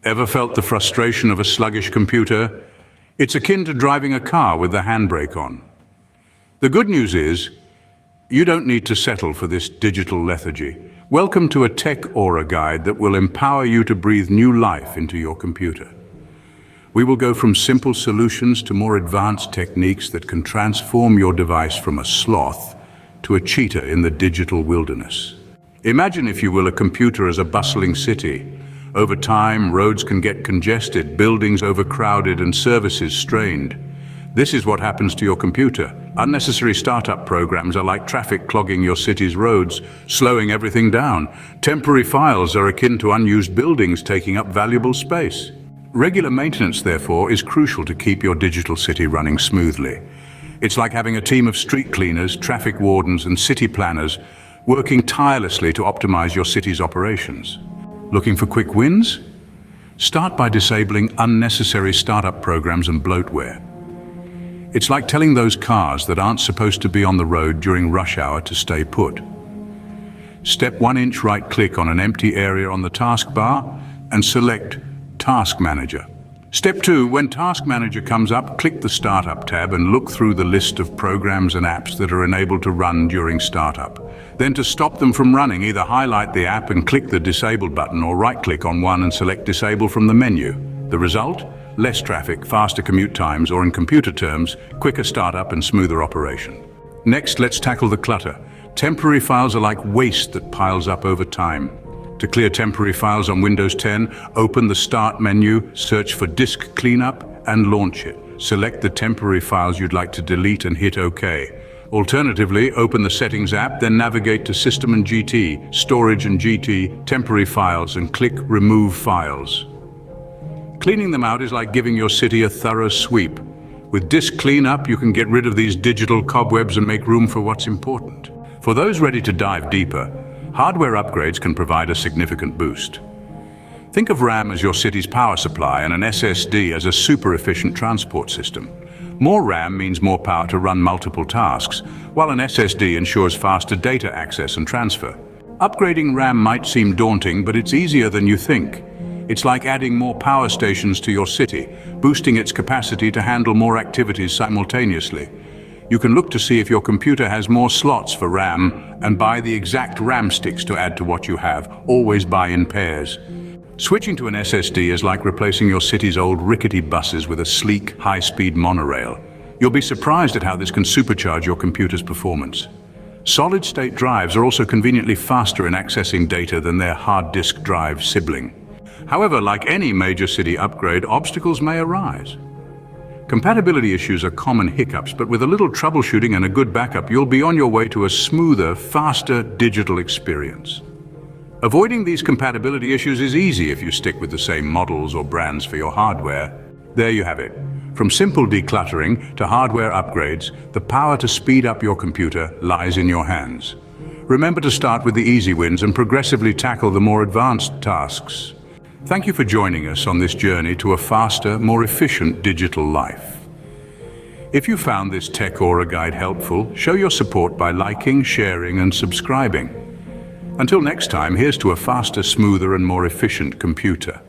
Ever felt the frustration of a sluggish computer? It's akin to driving a car with the handbrake on. The good news is, you don't need to settle for this digital lethargy. Welcome to a Tech Aura guide that will empower you to breathe new life into your computer. We will go from simple solutions to more advanced techniques that can transform your device from a sloth to a cheetah in the digital wilderness. Imagine, if you will, a computer as a bustling city. Over time, roads can get congested, buildings overcrowded, and services strained. This is what happens to your computer. Unnecessary startup programs are like traffic clogging your city's roads, slowing everything down. Temporary files are akin to unused buildings taking up valuable space. Regular maintenance, therefore, is crucial to keep your digital city running smoothly. It's like having a team of street cleaners, traffic wardens, and city planners working tirelessly to optimize your city's operations. Looking for quick wins? Start by disabling unnecessary startup programs and bloatware. It's like telling those cars that aren't supposed to be on the road during rush hour to stay put. Step 1, right-click on an empty area on the taskbar and select Task Manager. Step 2, when Task Manager comes up, click the Startup tab and look through the list of programs and apps that are enabled to run during startup. Then, to stop them from running, either highlight the app and click the Disable button, or right-click on one and select Disable from the menu. The result? Less traffic, faster commute times, or in computer terms, quicker startup and smoother operation. Next, let's tackle the clutter. Temporary files are like waste that piles up over time. To clear temporary files on Windows 10, open the Start menu, search for Disk Cleanup, and launch it. Select the temporary files you'd like to delete and hit OK. Alternatively, open the Settings app, then navigate to System and GT, Storage and GT, Temporary Files, and click Remove Files. Cleaning them out is like giving your city a thorough sweep. With Disk Cleanup, you can get rid of these digital cobwebs and make room for what's important. For those ready to dive deeper, hardware upgrades can provide a significant boost. Think of RAM as your city's power supply and an SSD as a super-efficient transport system. More RAM means more power to run multiple tasks, while an SSD ensures faster data access and transfer. Upgrading RAM might seem daunting, but it's easier than you think. It's like adding more power stations to your city, boosting its capacity to handle more activities simultaneously. You can look to see if your computer has more slots for RAM and buy the exact RAM sticks to add to what you have. Always buy in pairs. Switching to an SSD is like replacing your city's old rickety buses with a sleek, high-speed monorail. You'll be surprised at how this can supercharge your computer's performance. Solid-state drives are also conveniently faster in accessing data than their hard disk drive sibling. However, like any major city upgrade, obstacles may arise. Compatibility issues are common hiccups, but with a little troubleshooting and a good backup, you'll be on your way to a smoother, faster digital experience. Avoiding these compatibility issues is easy if you stick with the same models or brands for your hardware. There you have it. From simple decluttering to hardware upgrades, the power to speed up your computer lies in your hands. Remember to start with the easy wins and progressively tackle the more advanced tasks. Thank you for joining us on this journey to a faster, more efficient digital life. If you found this Tech Aura guide helpful, show your support by liking, sharing, and subscribing. Until next time, here's to a faster, smoother, and more efficient computer.